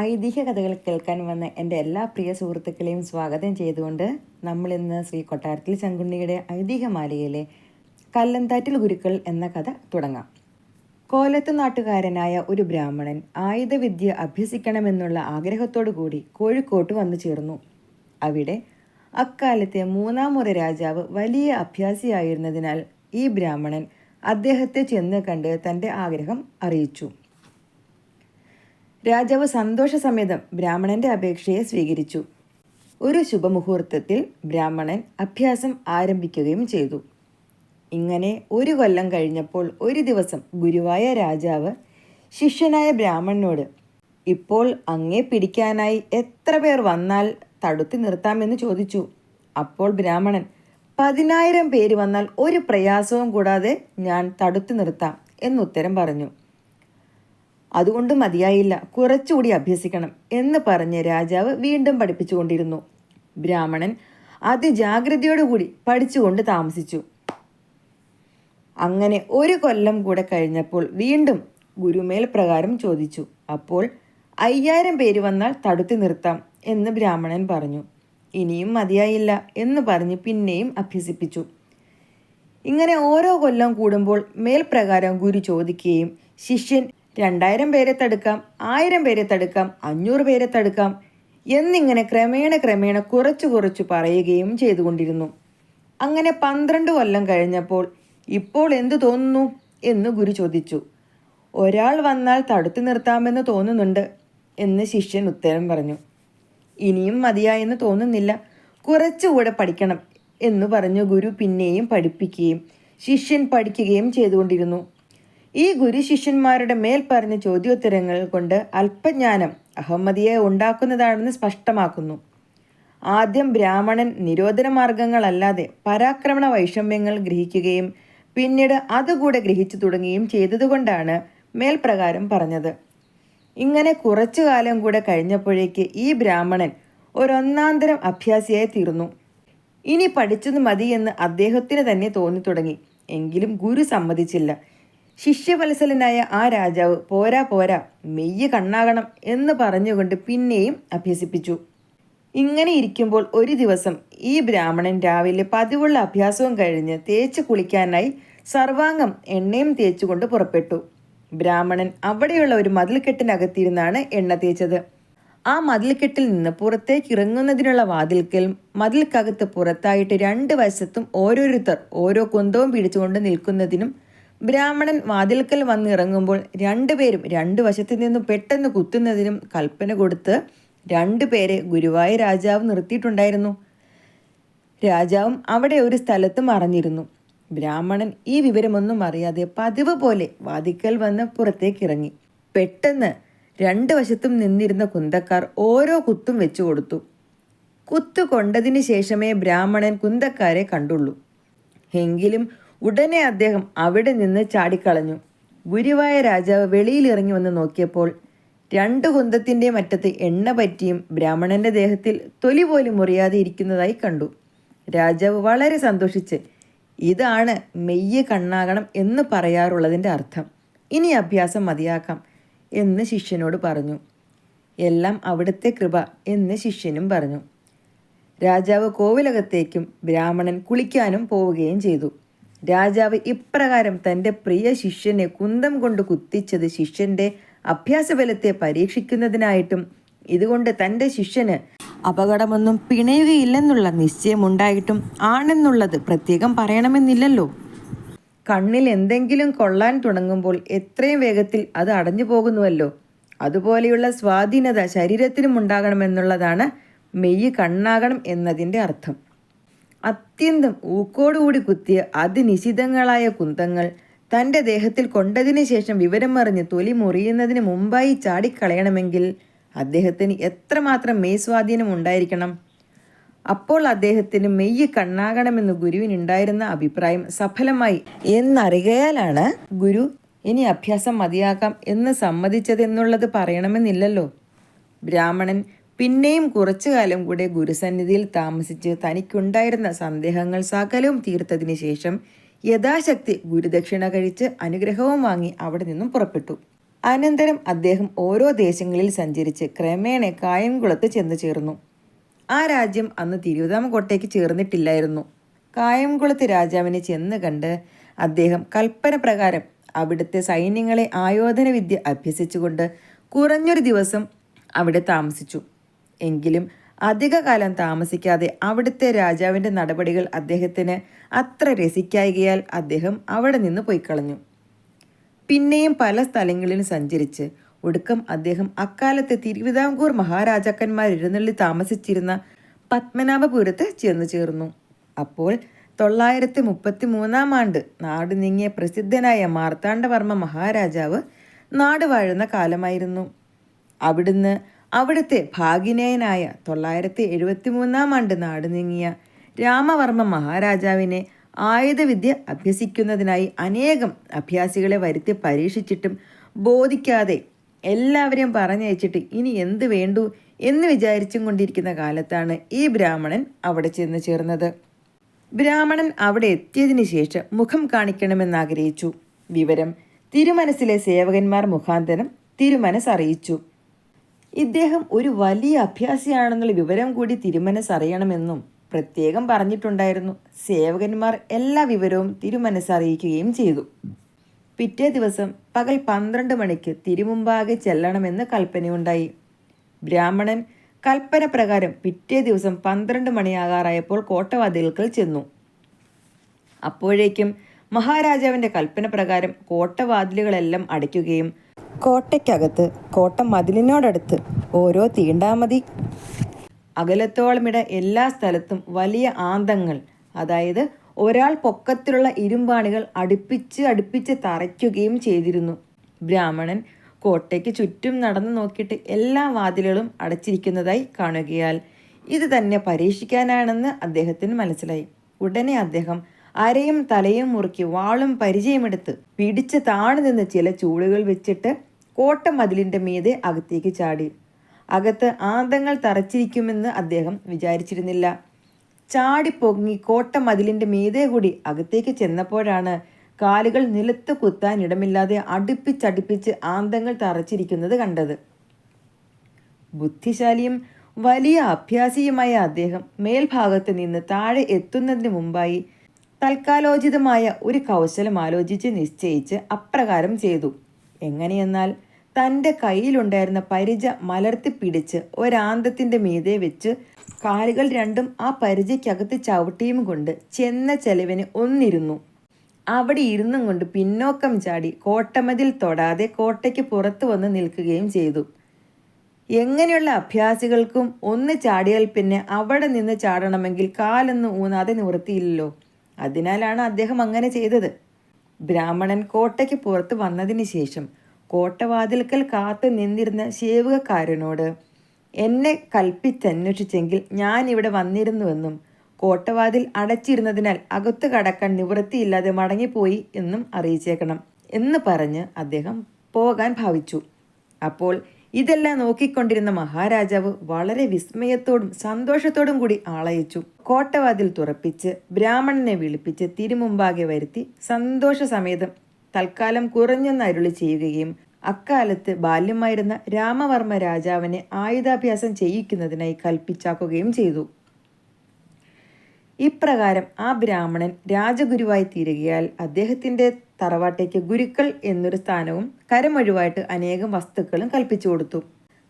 ഐതിഹ്യ കഥകൾ കേൾക്കാൻ വന്ന എൻ്റെ എല്ലാ പ്രിയ സുഹൃത്തുക്കളെയും സ്വാഗതം ചെയ്തുകൊണ്ട് നമ്മളിന്ന് ശ്രീ കൊട്ടാരത്തിൽ ശങ്കുണ്ണിയുടെ ഐതിഹ്യമാലയിലെ കല്ലന്താറ്റിൽ ഗുരുക്കൾ എന്ന കഥ തുടങ്ങാം. കോലത്ത് നാട്ടുകാരനായ ഒരു ബ്രാഹ്മണൻ ആയുധവിദ്യ അഭ്യസിക്കണമെന്നുള്ള ആഗ്രഹത്തോടു കൂടി കോഴിക്കോട്ട് വന്നു ചേർന്നു. അവിടെ അക്കാലത്തെ മൂന്നാം മുറ രാജാവ് വലിയ അഭ്യാസിയായിരുന്നതിനാൽ ഈ ബ്രാഹ്മണൻ അദ്ദേഹത്തെ ചെന്ന് കണ്ട് തൻ്റെ ആഗ്രഹം അറിയിച്ചു. രാജാവ് സന്തോഷസമേതം ബ്രാഹ്മണന്റെ അപേക്ഷയെ സ്വീകരിച്ചു. ഒരു ശുഭമുഹൂർത്തത്തിൽ ബ്രാഹ്മണൻ അഭ്യാസം ആരംഭിക്കുകയും ചെയ്തു. ഇങ്ങനെ ഒരു കൊല്ലം കഴിഞ്ഞപ്പോൾ ഒരു ദിവസം ഗുരുവായ രാജാവ് ശിഷ്യനായ ബ്രാഹ്മണനോട്, ഇപ്പോൾ അങ്ങേ പിടിക്കാനായി എത്ര പേർ വന്നാൽ തടുത്തു നിർത്താമെന്ന് ചോദിച്ചു. അപ്പോൾ ബ്രാഹ്മണൻ, 10,000 പേര് വന്നാൽ ഒരു പ്രയാസവും കൂടാതെ ഞാൻ തടുത്തു നിർത്താം എന്നുത്തരം പറഞ്ഞു. അതുകൊണ്ട് മതിയായില്ല, കുറച്ചുകൂടി അഭ്യസിക്കണം എന്ന് പറഞ്ഞ് രാജാവ് വീണ്ടും പഠിപ്പിച്ചുകൊണ്ടിരുന്നു. ബ്രാഹ്മണൻ അതിജാഗ്രതയോടുകൂടി പഠിച്ചുകൊണ്ട് താമസിച്ചു. അങ്ങനെ ഒരു കൊല്ലം കൂടെ കഴിഞ്ഞപ്പോൾ വീണ്ടും ഗുരുമേൽ പ്രകാരം ചോദിച്ചു. അപ്പോൾ 5,000 പേര് വന്നാൽ തടുത്തു നിർത്താം എന്ന് ബ്രാഹ്മണൻ പറഞ്ഞു. ഇനിയും മതിയായില്ല എന്ന് പറഞ്ഞ് പിന്നെയും അഭ്യസിപ്പിച്ചു. ഇങ്ങനെ ഓരോ കൊല്ലം കൂടുമ്പോൾ മേൽപ്രകാരം ഗുരു ചോദിക്കുകയും ശിഷ്യൻ 2,000 പേരെ തടുക്കാം, 1,000 പേരെ തടുക്കാം, 500 പേരെ തടുക്കാം എന്നിങ്ങനെ ക്രമേണ കുറച്ചു പറയുകയും ചെയ്തുകൊണ്ടിരുന്നു. അങ്ങനെ 12 കൊല്ലം കഴിഞ്ഞപ്പോൾ ഇപ്പോൾ എന്തു തോന്നുന്നു എന്ന് ഗുരു ചോദിച്ചു. ഒരാൾ വന്നാൽ തടുത്തു നിർത്താമെന്ന് തോന്നുന്നുണ്ട് എന്ന് ശിഷ്യൻ ഉത്തരം പറഞ്ഞു. ഇനിയും മതിയായെന്ന് തോന്നുന്നില്ല, കുറച്ചുകൂടെ പഠിക്കണം എന്ന് പറഞ്ഞു ഗുരു പിന്നെയും പഠിപ്പിക്കുകയും ശിഷ്യൻ പഠിക്കുകയും ചെയ്തുകൊണ്ടിരുന്നു. ഈ ഗുരു ശിഷ്യന്മാരുടെ മേൽ പറഞ്ഞ ചോദ്യോത്തരങ്ങൾ കൊണ്ട് അല്പജ്ഞാനം അഹമ്മദിയെ ഉണ്ടാക്കുന്നതാണെന്ന് സ്പഷ്ടമാക്കുന്നു. ആദ്യം ബ്രാഹ്മണൻ നിരോധന മാർഗങ്ങളല്ലാതെ പരാക്രമണ വൈഷമ്യങ്ങൾ ഗ്രഹിക്കുകയും പിന്നീട് അതുകൂടെ ഗ്രഹിച്ചു തുടങ്ങുകയും ചെയ്തതുകൊണ്ടാണ് മേൽപ്രകാരം പറഞ്ഞത്. ഇങ്ങനെ കുറച്ചു കാലം കൂടെ കഴിഞ്ഞപ്പോഴേക്ക് ഈ ബ്രാഹ്മണൻ ഒരൊന്നാന്തരം അഭ്യാസിയായി തീർന്നു. ഇനി പഠിച്ചത് മതി എന്ന് അദ്ദേഹത്തിന് തന്നെ തോന്നി തുടങ്ങി. എങ്കിലും ഗുരു സമ്മതിച്ചില്ല. ശിഷ്യവത്സലനായ ആ രാജാവ് പോരാ മെയ്യ് കണ്ണാകണം എന്ന് പറഞ്ഞുകൊണ്ട് പിന്നെയും അഭ്യസിപ്പിച്ചു. ഇങ്ങനെ ഇരിക്കുമ്പോൾ ഒരു ദിവസം ഈ ബ്രാഹ്മണൻ രാവിലെ പതിവുള്ള അഭ്യാസവും കഴിഞ്ഞ് തേച്ച് കുളിക്കാനായി സർവാംഗം എണ്ണയും തേച്ചുകൊണ്ട് പുറപ്പെട്ടു. ബ്രാഹ്മണൻ അവിടെയുള്ള ഒരു മതിൽക്കെട്ടിനകത്തിരുന്നാണ് എണ്ണ തേച്ചത്. ആ മതിൽക്കെട്ടിൽ നിന്ന് പുറത്തേക്ക് ഇറങ്ങുന്നതിനുള്ള വാതിൽക്കൽ മതിൽക്കകത്ത് പുറത്തായിട്ട് 2 വശത്തും ഓരോരുത്തർ ഓരോ കുന്തവും പിടിച്ചുകൊണ്ട് നിൽക്കുന്നതിനും ബ്രാഹ്മണൻ വാതിൽക്കൽ വന്നിറങ്ങുമ്പോൾ 2 പേരും 2 വശത്തു നിന്നും പെട്ടെന്ന് കുത്തുന്നതിനും കൽപ്പന കൊടുത്ത് 2 പേരെ ഗുരുവായ രാജാവ് നിർത്തിയിട്ടുണ്ടായിരുന്നു. രാജാവും അവിടെ ഒരു സ്ഥലത്ത് മറഞ്ഞിരുന്നു. ബ്രാഹ്മണൻ ഈ വിവരമൊന്നും അറിയാതെ പതിവ് പോലെ വാതിൽക്കൽ വന്ന് പുറത്തേക്ക് ഇറങ്ങി. പെട്ടെന്ന് 2 വശത്തും നിന്നിരുന്ന കുന്തക്കാർ ഓരോ കുത്തും വെച്ചു കൊടുത്തു. കുത്തു കൊണ്ടതിന് ശേഷമേ ബ്രാഹ്മണൻ കുന്തക്കാരെ കണ്ടുള്ളൂ. എങ്കിലും ഉടനെ അദ്ദേഹം അവിടെ നിന്ന് ചാടിക്കളഞ്ഞു. ഗുരുവായ രാജാവ് വെളിയിലിറങ്ങി വന്ന് നോക്കിയപ്പോൾ 2 കുന്തത്തിൻ്റെ അറ്റത്ത് എണ്ണ പറ്റിയും ബ്രാഹ്മണന്റെ ദേഹത്തിൽ തൊലി പോലും മുറിയാതെ ഇരിക്കുന്നതായി കണ്ടു. രാജാവ് വളരെ സന്തോഷിച്ച്, ഇതാണ് മെയ്യ് കണ്ണാകണം എന്ന് പറയാറുള്ളതിൻ്റെ അർത്ഥം, ഇനി അഭ്യാസം മതിയാക്കാം എന്ന് ശിഷ്യനോട് പറഞ്ഞു. എല്ലാം അവിടുത്തെ കൃപ എന്ന് ശിഷ്യനും പറഞ്ഞു. രാജാവ് കോവിലകത്തേക്കും ബ്രാഹ്മണൻ കുളിക്കാനും പോവുകയും ചെയ്തു. രാജാവ് ഇപ്രകാരം തൻ്റെ പ്രിയ ശിഷ്യനെ കുന്തം കൊണ്ട് കുത്തിച്ചത് ശിഷ്യന്റെ അഭ്യാസബലത്തെ പരീക്ഷിക്കുന്നതിനായിട്ടും ഇതുകൊണ്ട് തൻ്റെ ശിഷ്യന് അപകടമൊന്നും പിണയുകയില്ലെന്നുള്ള നിശ്ചയമുണ്ടായിട്ടും ആണെന്നുള്ളത് പ്രത്യേകം പറയണമെന്നില്ലല്ലോ. കണ്ണിൽ എന്തെങ്കിലും കൊള്ളാൻ തുടങ്ങുമ്പോൾ എത്രയും വേഗത്തിൽ അത് അടഞ്ഞു പോകുന്നുവല്ലോ, അതുപോലെയുള്ള സ്വാധീനത ശരീരത്തിനും ഉണ്ടാകണമെന്നുള്ളതാണ് മെയ്യ് കണ്ണാകണം എന്നതിൻ്റെ അർത്ഥം. അത്യന്തം ഊക്കോടുകൂടി കുത്തിയ അതിനിശിതങ്ങളായ കുന്തങ്ങൾ തൻ്റെ ദേഹത്തിൽ കൊണ്ടതിന് ശേഷം വിവരമറിഞ്ഞ് തൊലി മുറിയുന്നതിന് മുമ്പായി ചാടിക്കളയണമെങ്കിൽ അദ്ദേഹത്തിന് എത്രമാത്രം മെയ്സ്വാധീനം ഉണ്ടായിരിക്കണം. അപ്പോൾ അദ്ദേഹത്തിന് മെയ്യ് കണ്ണാകണമെന്ന് ഗുരുവിനുണ്ടായിരുന്ന അഭിപ്രായം സഫലമായി എന്നറിയാലാണ് ഗുരു ഇനി അഭ്യാസം മതിയാക്കാം എന്ന് സമ്മതിച്ചതെന്നുള്ളത് പറയണമെന്നില്ലല്ലോ. ബ്രാഹ്മണൻ പിന്നെയും കുറച്ചു കാലം കൂടെ ഗുരുസന്നിധിയിൽ താമസിച്ച് തനിക്കുണ്ടായിരുന്ന സന്ദേഹങ്ങൾ സകലവും തീർത്തതിന് ശേഷം യഥാശക്തി ഗുരുദക്ഷിണ കഴിച്ച് അനുഗ്രഹവും വാങ്ങി അവിടെ നിന്നും പുറപ്പെട്ടു. അനന്തരം അദ്ദേഹം ഓരോ ദേശങ്ങളിൽ സഞ്ചരിച്ച് ക്രമേണ കായംകുളത്ത് ചെന്നു ചേർന്നു. ആ രാജ്യം അന്ന് തിരുവിതാംകോട്ടയ്ക്ക് ചേർന്നിട്ടില്ലായിരുന്നു. കായംകുളത്ത് രാജാവിനെ ചെന്ന് കണ്ട് അദ്ദേഹം കൽപ്പന പ്രകാരം അവിടുത്തെ സൈന്യങ്ങളെ ആയോധന വിദ്യ അഭ്യസിച്ചുകൊണ്ട് കുറഞ്ഞൊരു ദിവസം അവിടെ താമസിച്ചു. എങ്കിലും അധികകാലം താമസിക്കാതെ അവിടുത്തെ രാജാവിൻ്റെ നടപടികൾ അദ്ദേഹത്തിന് അത്ര രസിക്കായികയാൽ അദ്ദേഹം അവിടെ നിന്ന് പോയിക്കളഞ്ഞു. പിന്നെയും പല സ്ഥലങ്ങളിലും സഞ്ചരിച്ച് ഒടുക്കം അദ്ദേഹം അക്കാലത്തെ തിരുവിതാംകൂർ മഹാരാജാക്കന്മാർ എഴുന്നള്ളി താമസിച്ചിരുന്ന പത്മനാഭപുരത്ത് ചെന്നു ചേർന്നു. അപ്പോൾ 933 നാട് നീങ്ങിയ പ്രസിദ്ധനായ മാർത്താണ്ഡവർമ്മ മഹാരാജാവ് നാട് വാഴുന്ന കാലമായിരുന്നു. അവിടുന്ന് അവിടുത്തെ ഭാഗിനേയനായ 973 നാട് നീങ്ങിയ രാമവർമ്മ മഹാരാജാവിനെ ആയുധവിദ്യ അഭ്യസിക്കുന്നതിനായി അനേകം അഭ്യാസികളെ വരുത്തി പരീക്ഷിച്ചിട്ടും ബോധിക്കാതെ എല്ലാവരെയും പറഞ്ഞയച്ചിട്ട് ഇനി എന്ത് വേണ്ടു എന്ന് വിചാരിച്ചും കൊണ്ടിരിക്കുന്ന കാലത്താണ് ഈ ബ്രാഹ്മണൻ അവിടെ ചെന്ന് ചേർന്നത്. ബ്രാഹ്മണൻ അവിടെ എത്തിയതിനു ശേഷം മുഖം കാണിക്കണമെന്നാഗ്രഹിച്ചു. വിവരം തിരുമനസിലെ സേവകന്മാർ മുഖാന്തരം തിരുമനസ് അറിയിച്ചു. ഇദ്ദേഹം ഒരു വലിയ അഭ്യാസിയാണെന്നുള്ള വിവരം കൂടി തിരുമനസ് അറിയണമെന്നും പ്രത്യേകം പറഞ്ഞിട്ടുണ്ടായിരുന്നു. സേവകന്മാർ എല്ലാ വിവരവും തിരുമനസ് അറിയിക്കുകയും ചെയ്തു. പിറ്റേ ദിവസം പകൽ 12 മണിക്ക് തിരുമുമ്പാകെ ചെല്ലണമെന്ന് കൽപ്പനയുണ്ടായി. ബ്രാഹ്മണൻ കൽപ്പന പ്രകാരം പിറ്റേ ദിവസം 12 മണിയാകാറായപ്പോൾ കോട്ടവാതിൽക്കൽ ചെന്നു. അപ്പോഴേക്കും മഹാരാജാവിൻ്റെ കൽപ്പന പ്രകാരം കോട്ടവാതിലുകളെല്ലാം അടയ്ക്കുകയും കോട്ടയ്ക്കകത്ത് കോട്ട മതിലിനോടടുത്ത് ഓരോ തീണ്ടാമതി അകലത്തോളമിട എല്ലാ സ്ഥലത്തും വലിയ ആന്തങ്ങൾ, അതായത് ഒരാൾ പൊക്കത്തിലുള്ള ഇരുമ്പാണികൾ അടുപ്പിച്ച് തറയ്ക്കുകയും ചെയ്തിരുന്നു. ബ്രാഹ്മണൻ കോട്ടയ്ക്ക് ചുറ്റും നടന്നു നോക്കിയിട്ട് എല്ലാ വാതിലുകളും അടച്ചിരിക്കുന്നതായി കാണുകയാൽ ഇത് തന്നെ പരീക്ഷിക്കാനാണെന്ന് അദ്ദേഹത്തിന് മനസ്സിലായി. ഉടനെ അദ്ദേഹം അരയും തലയും മുറുക്കി വാളും പരിചയമെടുത്ത് പിടിച്ച് താണു നിന്ന് ചില ചൂടുകൾ വെച്ചിട്ട് കോട്ട മതിലിൻ്റെ മീതെ അകത്തേക്ക് ചാടി. അകത്ത് ആന്തങ്ങൾ തറച്ചിരിക്കുമെന്ന് അദ്ദേഹം വിചാരിച്ചിരുന്നില്ല. ചാടിപ്പൊങ്ങി കോട്ട മതിലിൻ്റെ മീതെ കൂടി അകത്തേക്ക് ചെന്നപ്പോഴാണ് കാലുകൾ നിലത്ത് കുത്താൻ ഇടമില്ലാതെ അടുപ്പിച്ചടുപ്പിച്ച് ആന്തങ്ങൾ തറച്ചിരിക്കുന്നത് കണ്ടത്. ബുദ്ധിശാലിയും വലിയ അഭ്യാസിയുമായ അദ്ദേഹം മേൽഭാഗത്ത് നിന്ന് താഴെ എത്തുന്നതിന് മുമ്പായി തൽക്കാലോചിതമായ ഒരു കൗശലം ആലോചിച്ച് നിശ്ചയിച്ച് അപ്രകാരം ചെയ്തു. എങ്ങനെയെന്നാൽ തൻ്റെ കയ്യിലുണ്ടായിരുന്ന പരിച മലർത്തിപ്പിടിച്ച് ഒരാന്തത്തിൻ്റെ മീതെ വെച്ച് കാലുകൾ രണ്ടും ആ പരിചയ്ക്കകത്ത് ചവിട്ടിയും കൊണ്ട് ചെന്ന ചെലവിന് ഒന്നിരുന്നു. അവിടെ ഇരുന്നും കൊണ്ട് പിന്നോക്കം ചാടി കോട്ടമതിൽ തൊടാതെ കോട്ടയ്ക്ക് പുറത്തു വന്ന് നിൽക്കുകയും ചെയ്തു. എങ്ങനെയുള്ള അഭ്യാസികൾക്കും ഒന്ന് ചാടിയാൽ പിന്നെ അവിടെ നിന്ന് ചാടണമെങ്കിൽ കാലൊന്നും ഊന്നാതെ നിവൃത്തിയില്ലല്ലോ. അതിനാലാണ് അദ്ദേഹം അങ്ങനെ ചെയ്തത്. ബ്രാഹ്മണൻ കോട്ടയ്ക്ക് പുറത്ത് വന്നതിന് ശേഷം കോട്ടവാതിൽക്കൽ കാത്തു നിന്നിരുന്ന സേവകക്കാരനോട് എന്നെ കൽപ്പിച്ചന്വേഷിച്ചെങ്കിൽ ഞാൻ ഇവിടെ വന്നിരുന്നുവെന്നും കോട്ടവാതിൽ അടച്ചിരുന്നതിനാൽ അകത്തു കടക്കാൻ നിവൃത്തിയില്ലാതെ മടങ്ങിപ്പോയി എന്നും അറിയിച്ചേക്കണം എന്ന് പറഞ്ഞ് അദ്ദേഹം പോകാൻ ഭാവിച്ചു. അപ്പോൾ ഇതെല്ലാം നോക്കിക്കൊണ്ടിരുന്ന മഹാരാജാവ് വളരെ വിസ്മയത്തോടും സന്തോഷത്തോടും കൂടി ആളയച്ചു. കോട്ടവാതിൽ തുറപ്പിച്ച് ബ്രാഹ്മണനെ വിളിപ്പിച്ച് തിരുമുമ്പാകെ വരുത്തി സന്തോഷസമേതം തൽക്കാലം കുറഞ്ഞൊന്ന് അരുളി ചെയ്യുകയും അക്കാലത്ത് ബാല്യമായിരുന്ന രാമവർമ്മ രാജാവിനെ ആയുധാഭ്യാസം ചെയ്യിക്കുന്നതിനായി കൽപ്പിച്ചാക്കുകയും ചെയ്തു. ഇപ്രകാരം ആ ബ്രാഹ്മണൻ രാജഗുരുവായി തീരുകയാൽ അദ്ദേഹത്തിൻ്റെ തറവാട്ടേക്ക് ഗുരുക്കൾ എന്നൊരു സ്ഥാനവും കരമൊഴിവായിട്ട് അനേകം വസ്തുക്കളും കൽപ്പിച്ചു കൊടുത്തു.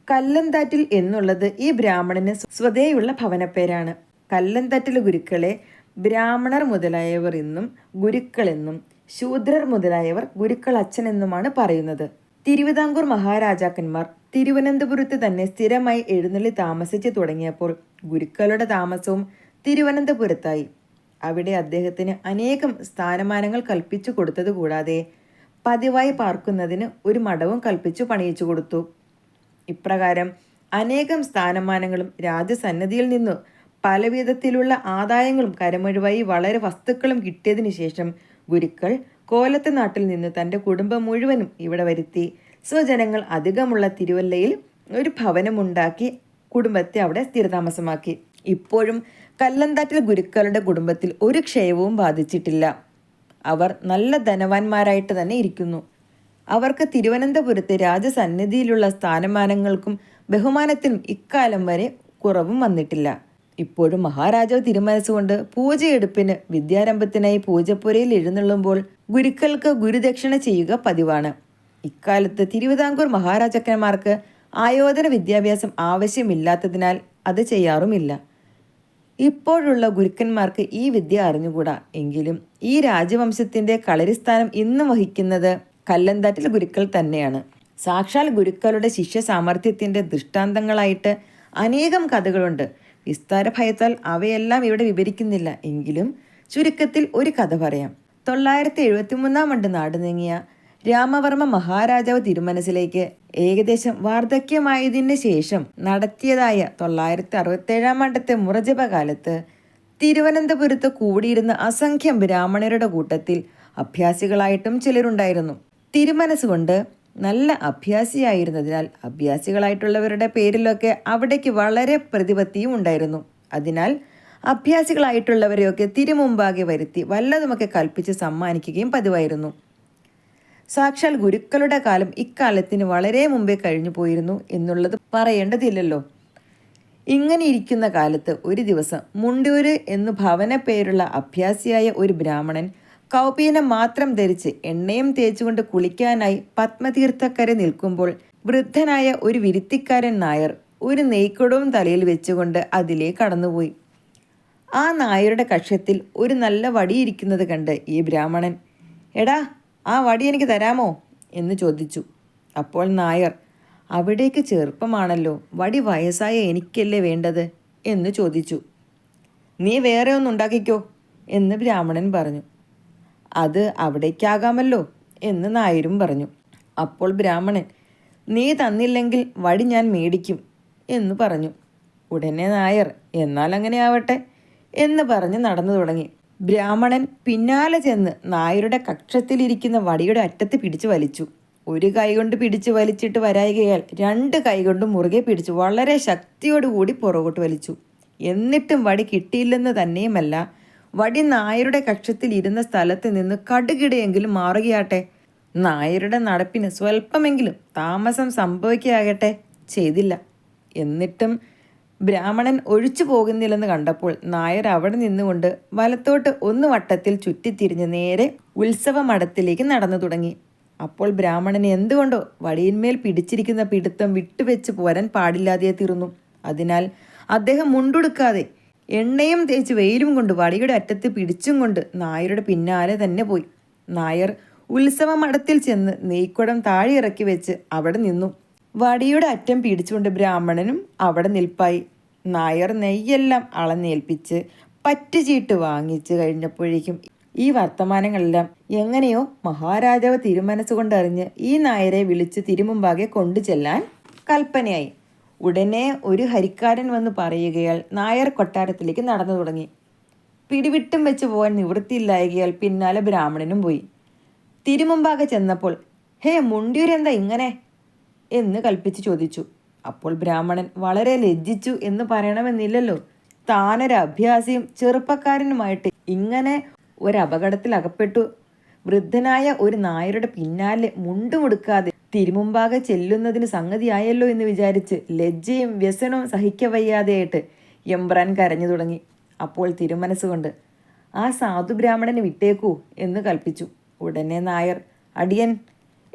കല്ലന്താറ്റിൽ എന്നുള്ളത് ഈ ബ്രാഹ്മണന് സ്വതേയുള്ള ഭവനപ്പേരാണ്. കല്ലന്താറ്റിലെ ഗുരുക്കളെ ബ്രാഹ്മണർ മുതലായവർ എന്നും ഗുരുക്കളെന്നും ശൂദ്രർ മുതലായവർ ഗുരുക്കൾ അച്ഛൻ എന്നുമാണ് പറയുന്നത്. തിരുവിതാംകൂർ മഹാരാജാക്കന്മാർ തിരുവനന്തപുരത്ത് തന്നെ സ്ഥിരമായി എഴുന്നള്ളി താമസിച്ചു തുടങ്ങിയപ്പോൾ ഗുരുക്കളുടെ താമസവും തിരുവനന്തപുരത്തായി. അവിടെ അദ്ദേഹത്തിന് അനേകം സ്ഥാനമാനങ്ങൾ കൽപ്പിച്ചു കൊടുത്തത് കൂടാതെ പതിവായി പാർക്കുന്നതിന് ഒരു മഠവും കൽപ്പിച്ചു പണിയിച്ചു കൊടുത്തു. ഇപ്രകാരം അനേകം സ്ഥാനമാനങ്ങളും രാജസന്നിധിയിൽ നിന്നു പലവിധത്തിലുള്ള ആദായങ്ങളും കരമൊഴിവായി വളരെ വസ്തുക്കളും കിട്ടിയതിനു ശേഷം ഗുരുക്കൾ കോലത്ത് നാട്ടിൽ നിന്ന് തൻ്റെ കുടുംബം മുഴുവനും ഇവിടെ വരുത്തി സ്വജനങ്ങൾ അധികമുള്ള തിരുവല്ലയിൽ ഒരു ഭവനമുണ്ടാക്കി കുടുംബത്തെ അവിടെ സ്ഥിരതാമസമാക്കി. ഇപ്പോഴും കല്ലന്താറ്റിൽ ഗുരുക്കളുടെ കുടുംബത്തിൽ ഒരു ക്ഷയവും ബാധിച്ചിട്ടില്ല. അവർ നല്ല ധനവാന്മാരായിട്ട് തന്നെ ഇരിക്കുന്നു. അവർക്ക് തിരുവനന്തപുരത്തെ രാജസന്നിധിയിലുള്ള സ്ഥാനമാനങ്ങൾക്കും ബഹുമാനത്തിനും ഇക്കാലം വരെ കുറവും വന്നിട്ടില്ല. ഇപ്പോഴും മഹാരാജാവ് തിരുമനസ്സുകൊണ്ട് പൂജയെടുപ്പിന് വിദ്യാരംഭത്തിനായി പൂജപ്പുരയിൽ എഴുന്നള്ളുമ്പോൾ ഗുരുക്കൾക്ക് ഗുരുദക്ഷിണ ചെയ്യുക പതിവാണ്. ഇക്കാലത്ത് തിരുവിതാംകൂർ മഹാരാജാക്കന്മാർക്ക് ആയോധന വിദ്യാഭ്യാസം ആവശ്യമില്ലാത്തതിനാൽ അത് ചെയ്യാറുമില്ല. ഇപ്പോഴുള്ള ഗുരുക്കന്മാർക്ക് ഈ വിദ്യ അറിഞ്ഞുകൂടാ. എങ്കിലും ഈ രാജവംശത്തിന്റെ കളരിസ്ഥാനം ഇന്ന് വഹിക്കുന്നത് കല്ലന്താറ്റിൽ ഗുരുക്കൾ തന്നെയാണ്. സാക്ഷാൽ ഗുരുക്കളുടെ ശിഷ്യ സാമർഥ്യത്തിന്റെ ദൃഷ്ടാന്തങ്ങളായിട്ട് അനേകം കഥകളുണ്ട്. വിസ്താര ഭയത്താൽ അവയെല്ലാം ഇവിടെ വിവരിക്കുന്നില്ല. എങ്കിലും ചുരുക്കത്തിൽ ഒരു കഥ പറയാം. 973 നാട് നീങ്ങിയ രാമവർമ്മ മഹാരാജാവ് തിരുമനസിലേക്ക് ഏകദേശം വാർദ്ധക്യമായതിന് ശേഷം നടത്തിയതായ 967 മുറജപകാലത്ത് തിരുവനന്തപുരത്ത് കൂടിയിരുന്ന അസംഖ്യം ബ്രാഹ്മണരുടെ കൂട്ടത്തിൽ അഭ്യാസികളായിട്ടും ചിലരുണ്ടായിരുന്നു. തിരുമനസ്സുകൊണ്ട് നല്ല അഭ്യാസിയായിരുന്നതിനാൽ അഭ്യാസികളായിട്ടുള്ളവരുടെ പേരിലൊക്കെ അവിടേക്ക് വളരെ പ്രതിപത്തിയും ഉണ്ടായിരുന്നു. അതിനാൽ അഭ്യാസികളായിട്ടുള്ളവരെയൊക്കെ തിരുമുമ്പാകെ വരുത്തി വല്ലതുമൊക്കെ കൽപ്പിച്ച് സമ്മാനിക്കുകയും പതിവായിരുന്നു. സാക്ഷാൽ ഗുരുക്കളുടെ കാലം ഇക്കാലത്തിന് വളരെ മുമ്പേ കഴിഞ്ഞു പോയിരുന്നു എന്നുള്ളത് പറയേണ്ടതില്ലല്ലോ. ഇങ്ങനെ ഇരിക്കുന്ന കാലത്ത് ഒരു ദിവസം മുണ്ടൂര് എന്നു ഭവന പേരുള്ള അഭ്യാസിയായ ഒരു ബ്രാഹ്മണൻ കൗപീനം മാത്രം ധരിച്ച് എണ്ണയും തേച്ചുകൊണ്ട് കുളിക്കാനായി പത്മതീർത്ഥക്കരെ നിൽക്കുമ്പോൾ വൃദ്ധനായ ഒരു വിരുത്തിക്കാരൻ നായർ ഒരു നെയ്ക്കുടവും തലയിൽ വെച്ചുകൊണ്ട് അതിലേ കടന്നുപോയി. ആ നായരുടെ കക്ഷത്തിൽ ഒരു നല്ല വടിയിരിക്കുന്നത് കണ്ട് ഈ ബ്രാഹ്മണൻ, എടാ, ആ വടി എനിക്ക് തരാമോ എന്ന് ചോദിച്ചു. അപ്പോൾ നായർ, അവിടേക്ക് ചെറുപ്പമാണല്ലോ, വടി വയസ്സായ എനിക്കല്ലേ വേണ്ടത് എന്ന് ചോദിച്ചു. നീ വേറെ ഒന്നുണ്ടാക്കിക്കോ എന്ന് ബ്രാഹ്മണൻ പറഞ്ഞു. അത് അവിടേക്കാകാമല്ലോ എന്ന് നായരും പറഞ്ഞു. അപ്പോൾ ബ്രാഹ്മണൻ, നീ തന്നില്ലെങ്കിൽ വടി ഞാൻ മേടിക്കും എന്ന് പറഞ്ഞു. ഉടനെ നായർ, എന്നാൽ അങ്ങനെ ആവട്ടെ എന്ന് പറഞ്ഞ് നടന്നു തുടങ്ങി. ബ്രാഹ്മണൻ പിന്നാലെ ചെന്ന് നായരുടെ കക്ഷത്തിലിരിക്കുന്ന വടിയുടെ അറ്റത്ത് പിടിച്ചു വലിച്ചു. ഒരു കൈകൊണ്ട് പിടിച്ചു വലിച്ചിട്ട് വരായികയാൽ 2 കൈകൊണ്ടും മുറുകെ പിടിച്ചു വളരെ ശക്തിയോടുകൂടി പുറകോട്ട് വലിച്ചു. എന്നിട്ടും വടി കിട്ടിയില്ലെന്ന് തന്നെയുമല്ല, വടി നായരുടെ കക്ഷത്തിൽ ഇരുന്ന സ്ഥലത്ത് നിന്ന് കടുകിടയെങ്കിലും മാറുകയാട്ടെ, നായരുടെ നടപ്പിന് സ്വല്പമെങ്കിലും താമസം സംഭവിക്കുകയാകട്ടെ ചെയ്തില്ല. എന്നിട്ടും ബ്രാഹ്മണൻ ഒഴിച്ചു പോകുന്നില്ലെന്ന് കണ്ടപ്പോൾ നായർ അവിടെ നിന്നുകൊണ്ട് വലത്തോട്ട് 1 വട്ടത്തിൽ ചുറ്റിത്തിരിഞ്ഞ് നേരെ ഉത്സവ മഠത്തിലേക്ക് നടന്നു തുടങ്ങി. അപ്പോൾ ബ്രാഹ്മണന് എന്തുകൊണ്ടോ വടിയിന്മേൽ പിടിച്ചിരിക്കുന്ന പിടുത്തം വിട്ടുവെച്ച് പോരാൻ പാടില്ലാതെ തീർന്നു. അതിനാൽ അദ്ദേഹം മുണ്ടുടുക്കാതെ എണ്ണയും തേച്ച് വെയിലും കൊണ്ട് വടിയുടെ അറ്റത്ത് പിടിച്ചും കൊണ്ട് നായരുടെ പിന്നാലെ തന്നെ പോയി. നായർ ഉത്സവ മഠത്തിൽ ചെന്ന് നെയ്ക്കുടം താഴെ ഇറക്കി വെച്ച് അവിടെ നിന്നു. വടിയുടെ അറ്റം പിടിച്ചുകൊണ്ട് ബ്രാഹ്മണനും അവിടെ നിൽപ്പായി. നായർ നെയ്യെല്ലാം അളന്നേൽപ്പിച്ച് പറ്റുചീട്ട് വാങ്ങിച്ച് കഴിഞ്ഞപ്പോഴേക്കും ഈ വർത്തമാനങ്ങളെല്ലാം എങ്ങനെയോ മഹാരാജാവ് തിരുമനസ്സുകൊണ്ടറിഞ്ഞ് ഈ നായരെ വിളിച്ച് തിരുമുമ്പാകെ കൊണ്ടു ചെല്ലാൻ കൽപ്പനയായി. ഉടനെ ഒരു ഹരിക്കാരൻ വന്ന് പറയുകയാൽ നായർ കൊട്ടാരത്തിലേക്ക് നടന്നു തുടങ്ങി. പിടിവിട്ടും വെച്ച് പോകാൻ നിവൃത്തിയില്ലായകയാൽ പിന്നാലെ ബ്രാഹ്മണനും പോയി. തിരുമുമ്പാകെ ചെന്നപ്പോൾ, ഹേ, മുണ്ടിയൂരെന്താ ഇങ്ങനെ എന്ന് കൽപ്പിച്ച് ചോദിച്ചു. അപ്പോൾ ബ്രാഹ്മണൻ വളരെ ലജ്ജിച്ചു എന്ന് പറയണമെന്നില്ലല്ലോ. താനൊരു അഭ്യാസിയും ചെറുപ്പക്കാരനുമായിട്ട് ഇങ്ങനെ ഒരപകടത്തിൽ അകപ്പെട്ടു. വൃദ്ധനായ ഒരു നായരുടെ പിന്നാലെ മുണ്ടുമുടുക്കാതെ തിരുമുമ്പാകെ ചെല്ലുന്നതിന് സംഗതിയായല്ലോ എന്ന് വിചാരിച്ച് ലജ്ജയും വ്യസനവും സഹിക്കവയ്യാതെയായിട്ട് എമ്പ്രാൻ കരഞ്ഞു തുടങ്ങി. അപ്പോൾ തിരുമനസ്സുകൊണ്ട്, ആ സാധു ബ്രാഹ്മണനെ വിട്ടേക്കൂ എന്ന് കൽപ്പിച്ചു. ഉടനെ നായർ, അടിയൻ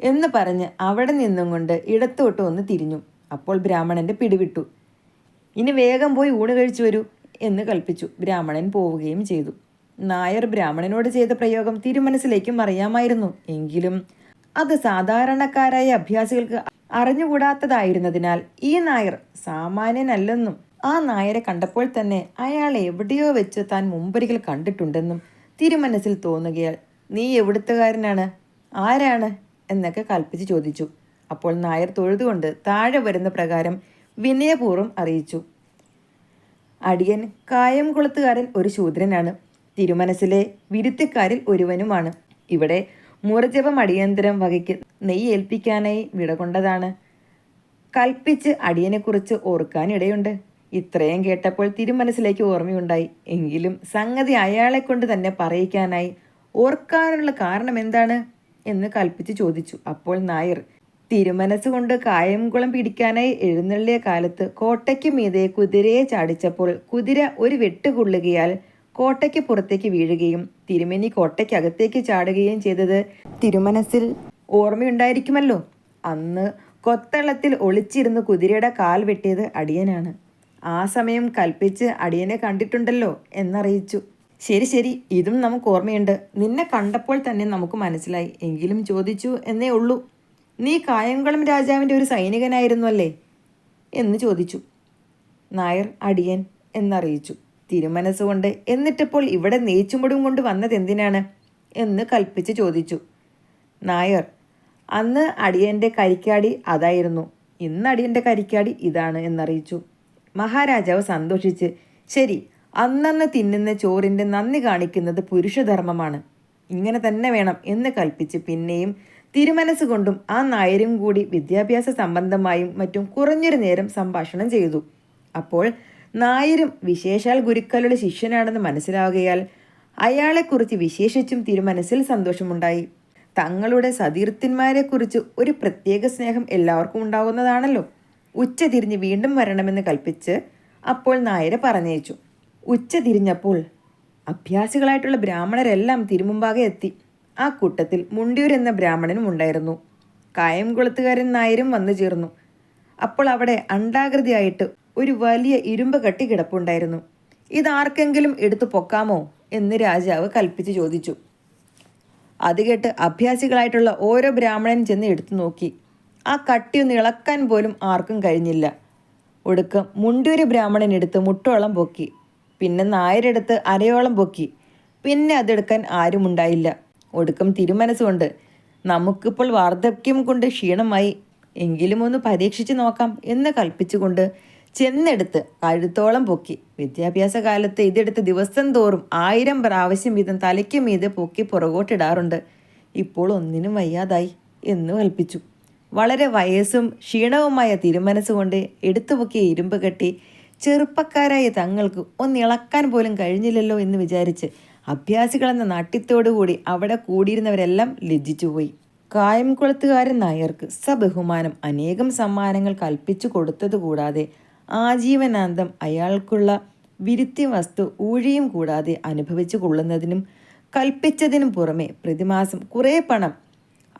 എന്ന് പറഞ്ഞ് അവിടെ നിന്നും കൊണ്ട് ഇടത്തോട്ട് ഒന്ന് തിരിഞ്ഞു. അപ്പോൾ ബ്രാഹ്മണന്റെ പിടിവിട്ടു. ഇനി വേഗം പോയി ഊണ് കഴിച്ചു വരൂ എന്ന് കൽപ്പിച്ചു. ബ്രാഹ്മണൻ പോവുകയും ചെയ്തു. നായർ ബ്രാഹ്മണനോട് ചെയ്ത പ്രയോഗം തിരുമനസ്സിലേക്കും അറിയാമായിരുന്നു. എങ്കിലും അത് സാധാരണക്കാരായ അഭ്യാസികൾക്ക് അറിഞ്ഞുകൂടാത്തതായിരുന്നതിനാൽ ഈ നായർ സാമാന്യനല്ലെന്നും ആ നായരെ കണ്ടപ്പോൾ തന്നെ അയാൾ എവിടെയോ വെച്ച് താൻ മുമ്പൊരിക്കൽ കണ്ടിട്ടുണ്ടെന്നും തിരുമനസ്സിൽ തോന്നുകയാൽ, നീ എവിടുത്തുകാരനാണ്, ആരാണ് എന്നൊക്കെ കൽപ്പിച്ച് ചോദിച്ചു. അപ്പോൾ നായർ തൊഴുതുകൊണ്ട് താഴെ വരുന്ന പ്രകാരം വിനയപൂർവ്വം അറിയിച്ചു, അടിയൻ കായംകുളത്തുകാരൻ ഒരു ശൂദ്രനാണ്. തിരുമനസ്സിലെ വിരുത്തിക്കാരിൽ ഒരുവനുമാണ്. ഇവിടെ മുറജപം അടിയന്തരം വകയ്ക്ക് നെയ്യ് ഏൽപ്പിക്കാനായി വിടകൊണ്ടതാണ്. കൽപ്പിച്ച് അടിയനെക്കുറിച്ച് ഓർക്കാനിടയുണ്ട്. ഇത്രയും കേട്ടപ്പോൾ തിരുമനസ്സിലേക്ക് ഓർമ്മയുണ്ടായി. എങ്കിലും സംഗതി അയാളെ കൊണ്ട് തന്നെ പറയിക്കാനായി, ഓർക്കാനുള്ള കാരണം എന്താണ് എന്ന് കൽപ്പിച്ച് ചോദിച്ചു. അപ്പോൾ നായർ, തിരുമനസ്സുകൊണ്ട് കായംകുളം പിടിക്കാനായി എഴുന്നള്ളിയ കാലത്ത് കോട്ടയ്ക്ക് മീതെ കുതിരയെ ചാടിച്ചപ്പോൾ കുതിര ഒരു വെട്ടുകൊള്ളുകയാൽ കോട്ടയ്ക്ക് പുറത്തേക്ക് വീഴുകയും തിരുമേനി കോട്ടയ്ക്കകത്തേക്ക് ചാടുകയും ചെയ്തത് തിരുമനസ്സിൽ ഓർമ്മയുണ്ടായിരിക്കുമല്ലോ. അന്ന് കൊത്തളത്തിൽ ഒളിച്ചിരുന്ന് കുതിരയുടെ കാൽ വെട്ടിയത് അടിയനാണ്. ആ സമയം കൽപ്പിച്ച് അടിയനെ കണ്ടിട്ടുണ്ടല്ലോ എന്നറിയിച്ചു. ശരി ശരി, ഇതും നമുക്ക് ഓർമ്മയുണ്ട്. നിന്നെ കണ്ടപ്പോൾ തന്നെ നമുക്ക് മനസ്സിലായി. എങ്കിലും ചോദിച്ചു എന്നേ ഉള്ളൂ. നീ കായംകുളം രാജാവിൻ്റെ ഒരു സൈനികനായിരുന്നു അല്ലേ എന്ന് ചോദിച്ചു. നായർ അടിയൻ എന്നറിയിച്ചു. തിരുമനസ്സുകൊണ്ട് എന്നിട്ടിപ്പോൾ ഇവിടെ നെയ്ച്ചുമുടും കൊണ്ട് വന്നത് എന്തിനാണ് എന്ന് കൽപ്പിച്ച് ചോദിച്ചു. നായർ, അന്ന് അടിയൻ്റെ കരിക്കാടി അതായിരുന്നു, ഇന്ന് അടിയൻ്റെ കരിക്കാടി ഇതാണ് എന്നറിയിച്ചു. മഹാരാജാവ് സന്തോഷിച്ച്, ശരി, അന്നന്ന് തിന്നുന്ന ചോറിൻ്റെ നന്ദി കാണിക്കുന്നത് പുരുഷധർമ്മമാണ്, ഇങ്ങനെ തന്നെ വേണം എന്ന് കൽപ്പിച്ച് പിന്നെയും തിരുമനസ്സുകൊണ്ടും ആ നായരും കൂടി വിദ്യാഭ്യാസ സംബന്ധമായും മറ്റും കുറഞ്ഞൊരു നേരം സംഭാഷണം ചെയ്തു. അപ്പോൾ നായരും വിശേഷാൽ ഗുരുക്കളുടെ ശിഷ്യനാണെന്ന് മനസ്സിലാവുകയാൽ അയാളെക്കുറിച്ച് വിശേഷിച്ചും തിരുമനസ്സിൽ സന്തോഷമുണ്ടായി. തങ്ങളുടെ സതീർത്ഥന്മാരെക്കുറിച്ച് ഒരു പ്രത്യേക സ്നേഹം എല്ലാവർക്കും ഉണ്ടാകുന്നതാണല്ലോ. ഉച്ച തിരിഞ്ഞ് വീണ്ടും വരണമെന്ന് കൽപ്പിച്ച് അപ്പോൾ നായരെ പറഞ്ഞയച്ചു. ഉച്ച തിരിഞ്ഞപ്പോൾ അഭ്യാസികളായിട്ടുള്ള ബ്രാഹ്മണരെല്ലാം തിരുമുമ്പാകെ എത്തി. ആ കൂട്ടത്തിൽ മുണ്ടിയൂർ എന്ന ബ്രാഹ്മണനും ഉണ്ടായിരുന്നു. കായംകുളത്തുകാരൻ നായരും വന്നു ചേർന്നു. അപ്പോൾ അവിടെ അണ്ഡാകൃതിയായിട്ട് ഒരു വലിയ ഇരുമ്പ് കട്ടി കിടപ്പുണ്ടായിരുന്നു. ഇതാർക്കെങ്കിലും എടുത്തു പൊക്കാമോ എന്ന് രാജാവ് കൽപ്പിച്ച് ചോദിച്ചു. അത് കേട്ട് അഭ്യാസികളായിട്ടുള്ള ഓരോ ബ്രാഹ്മണൻ ചെന്ന് എടുത്തു നോക്കി. ആ കട്ടിയൊന്ന് ഇളക്കാൻ പോലും ആർക്കും കഴിഞ്ഞില്ല. ഒടുക്കം മുണ്ടിയൂർ ബ്രാഹ്മണൻ എടുത്ത് മുട്ടോളം പൊക്കി, പിന്നെ നായരെടുത്ത് അരയോളം പൊക്കി, പിന്നെ അതെടുക്കാൻ ആരുമുണ്ടായില്ല. ഒടുക്കം തിരുമനസ്സുകൊണ്ട്, നമുക്കിപ്പോൾ വാർദ്ധക്യം കൊണ്ട് ക്ഷീണമായി, എങ്കിലും ഒന്ന് പരീക്ഷിച്ച് നോക്കാം എന്ന് കൽപ്പിച്ചുകൊണ്ട് ചെന്നെടുത്ത് കഴുത്തോളം പൊക്കി. വിദ്യാഭ്യാസ കാലത്ത് ഇതെടുത്ത് ദിവസം തോറും 1000 പ്രാവശ്യം വീതം തലയ്ക്ക് മീതെ പൊക്കി പുറകോട്ടിടാറുണ്ട്. ഇപ്പോൾ ഒന്നിനും വയ്യാതായി എന്ന് കൽപ്പിച്ചു. വളരെ വയസ്സും ക്ഷീണവുമായ തിരുമനസ്സുകൊണ്ട് എടുത്തു പൊക്കിയ ഇരുമ്പ് കെട്ടി ചെറുപ്പക്കാരായ തങ്ങൾക്ക് ഒന്നിളക്കാൻ പോലും കഴിഞ്ഞില്ലല്ലോ എന്ന് വിചാരിച്ച് അഭ്യാസികളെന്ന നാട്യത്തോടുകൂടി അവിടെ കൂടിയിരുന്നവരെല്ലാം ലജ്ജിച്ചുപോയി. കായംകുളത്തുകാരൻ നായർക്ക് സബഹുമാനം അനേകം സമ്മാനങ്ങൾ കൽപ്പിച്ചു കൊടുത്തതുകൂടാതെ ആജീവനാന്തം അയാൾക്കുള്ള വിരുത്തി വസ്തു ഊഴിയും കൂടാതെ അനുഭവിച്ചു കൊള്ളുന്നതിനും കൽപ്പിച്ചതിനും പുറമെ പ്രതിമാസം കുറേ പണം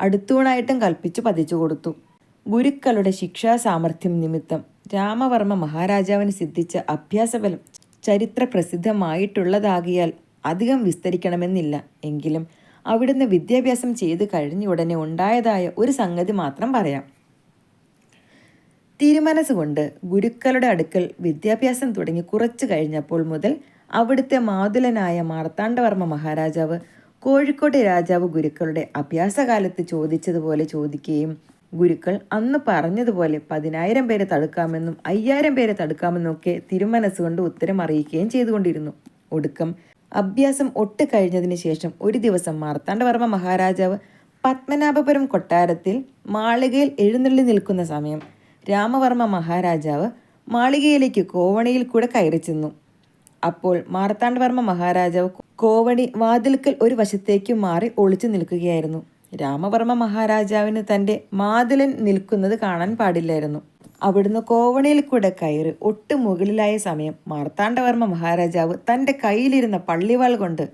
അടുത്തൂണായിട്ടും കൽപ്പിച്ചു പതിച്ചു കൊടുത്തു. ഗുരുക്കളുടെ ശിക്ഷാ സാമർഥ്യം നിമിത്തം രാമവർമ്മ മഹാരാജാവിന് സിദ്ധിച്ച അഭ്യാസഫലം ചരിത്ര പ്രസിദ്ധമായിട്ടുള്ളതാകിയാൽ അധികം വിസ്തരിക്കണമെന്നില്ല. എങ്കിലും അവിടുന്ന് വിദ്യാഭ്യാസം ചെയ്തു കഴിഞ്ഞ ഉടനെ ഉണ്ടായതായ ഒരു സംഗതി മാത്രം പറയാം. തിരുമനസ്സുകൊണ്ട് ഗുരുക്കളുടെ അടുക്കൽ വിദ്യാഭ്യാസം തുടങ്ങി കുറച്ചു കഴിഞ്ഞപ്പോൾ മുതൽ അവിടുത്തെ മാതുലനായ മാർത്താണ്ഡവർമ്മ മഹാരാജാവ് കോഴിക്കോട്ടെ രാജാവ് ഗുരുക്കളുടെ അഭ്യാസകാലത്ത് ചോദിച്ചതുപോലെ ചോദിക്കുകയും ഗുരുക്കൾ അന്ന് പറഞ്ഞതുപോലെ 10,000 പേരെ തടുക്കാമെന്നും 5,000 പേരെ തടുക്കാമെന്നൊക്കെ തിരുമനസ്സുകൊണ്ട് ഉത്തരം അറിയിക്കുകയും ചെയ്തുകൊണ്ടിരുന്നു. ഒടുക്കം അഭ്യാസം ഒട്ട് കഴിഞ്ഞതിന് ശേഷം ഒരു ദിവസം മാർത്താണ്ഡവർമ്മ മഹാരാജാവ് പത്മനാഭപുരം കൊട്ടാരത്തിൽ മാളികയിൽ എഴുന്നള്ളി നിൽക്കുന്ന സമയം രാമവർമ്മ മഹാരാജാവ് മാളികയിലേക്ക് കോവണിയിൽ കൂടെ കയറി ചെന്നു. അപ്പോൾ മാർത്താണ്ഡവർമ്മ മഹാരാജാവ് കോവണി വാതിൽക്കൽ ഒരു വശത്തേക്ക് മാറി ഒളിച്ചു നിൽക്കുകയായിരുന്നു. രാമവർമ്മ മഹാരാജാവിന് തൻ്റെ മാതുലൻ നിൽക്കുന്നത് കാണാൻ പാടില്ലായിരുന്നു. അവിടുന്ന് കോവണിയിൽ കൂടെ കയറി ഒട്ടു മുകളിലായ സമയം മാർത്താണ്ഡവർമ്മ മഹാരാജാവ് തൻ്റെ കയ്യിലിരുന്ന പള്ളിവാൾ കൊണ്ട്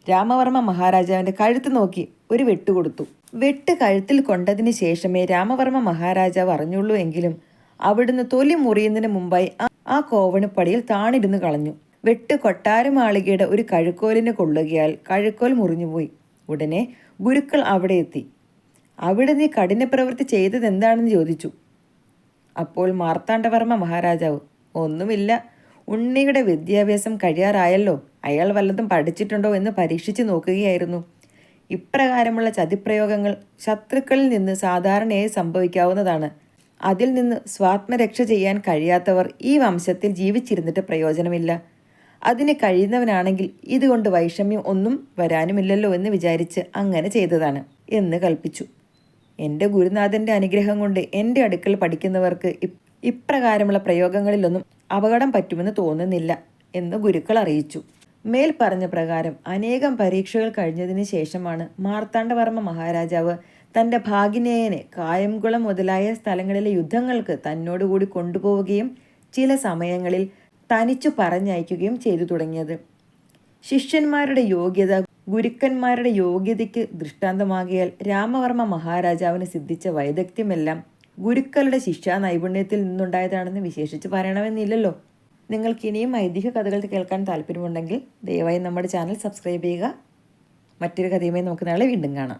രാമവർമ്മ മഹാരാജാവിൻ്റെ കഴുത്ത് നോക്കി ഒരു വെട്ടുകൊടുത്തു. വെട്ട് കഴുത്തിൽ കൊണ്ടതിന് ശേഷമേ രാമവർമ്മ മഹാരാജാവ് അറിഞ്ഞുള്ളൂ. എങ്കിലും അവിടുന്ന് തൊലി മുറിയുന്നതിന് മുമ്പായി ആ കോവണിപ്പടിയിൽ താണിരുന്ന് കളഞ്ഞു. വെട്ട് കൊട്ടാരമാളികയുടെ ഒരു കഴുക്കോലിന് കൊള്ളുകയാൽ കഴുക്കോൽ മുറിഞ്ഞുപോയി. ഉടനെ ഗുരുക്കൾ അവിടെ എത്തി. അവിടെ നീ കഠിന പ്രവൃത്തി ചെയ്തത് എന്താണെന്ന് ചോദിച്ചു. അപ്പോൾ മാർത്താണ്ഡവർമ്മ മഹാരാജാവ്, ഒന്നുമില്ല, ഉണ്ണിയുടെ വിദ്യാഭ്യാസം കഴിയാറായല്ലോ, അയാൾ വല്ലതും പഠിച്ചിട്ടുണ്ടോ എന്ന് പരീക്ഷിച്ച് നോക്കുകയായിരുന്നു. ഇപ്രകാരമുള്ള ചതിപ്രയോഗങ്ങൾ ശത്രുക്കളിൽ നിന്ന് സാധാരണയായി സംഭവിക്കാവുന്നതാണ്. അതിൽ നിന്ന് സ്വാത്മരക്ഷ ചെയ്യാൻ കഴിയാത്തവർ ഈ വംശത്തിൽ ജീവിച്ചിരുന്നിട്ട് പ്രയോജനമില്ല. അതിന് കഴിയുന്നവനാണെങ്കിൽ ഇതുകൊണ്ട് വൈഷമ്യം ഒന്നും വരാനുമില്ലല്ലോ എന്ന് വിചാരിച്ച് അങ്ങനെ ചെയ്തതാണ് എന്ന് കൽപ്പിച്ചു. എൻ്റെ ഗുരുനാഥൻ്റെ അനുഗ്രഹം കൊണ്ട് എൻ്റെ അടുക്കൽ പഠിക്കുന്നവർക്ക് ഇപ്രകാരമുള്ള പ്രയോഗങ്ങളിലൊന്നും അപകടം പറ്റുമെന്ന് തോന്നുന്നില്ല എന്ന് ഗുരുക്കൾ അറിയിച്ചു. മേൽ പറഞ്ഞ പ്രകാരം അനേകം പരീക്ഷകൾ കഴിഞ്ഞതിന് ശേഷമാണ് മാർത്താണ്ഡവർമ്മ മഹാരാജാവ് തൻ്റെ ഭാഗിനേയനെ കായംകുളം മുതലായ സ്ഥലങ്ങളിലെ യുദ്ധങ്ങൾക്ക് തന്നോടുകൂടി കൊണ്ടുപോവുകയും ചില സമയങ്ങളിൽ തനിച്ചു പറഞ്ഞയക്കുകയും ചെയ്തു തുടങ്ങിയത്. ശിഷ്യന്മാരുടെ യോഗ്യത ഗുരുക്കന്മാരുടെ യോഗ്യതയ്ക്ക് ദൃഷ്ടാന്തമാകിയാൽ രാമവർമ്മ മഹാരാജാവിന് സിദ്ധിച്ച വൈദഗ്ധ്യമെല്ലാം ഗുരുക്കളുടെ ശിക്ഷാ നൈപുണ്യത്തിൽ നിന്നുണ്ടായതാണെന്ന് വിശേഷിച്ച് പറയണമെന്നില്ലല്ലോ. നിങ്ങൾക്ക് ഇനിയും ഐതിഹ്യ കഥകൾ കേൾക്കാൻ താല്പര്യമുണ്ടെങ്കിൽ ദയവായി നമ്മുടെ ചാനൽ സബ്സ്ക്രൈബ് ചെയ്യുക. മറ്റൊരു കഥയുമായി നമുക്ക് നാളെ വീണ്ടും കാണാം.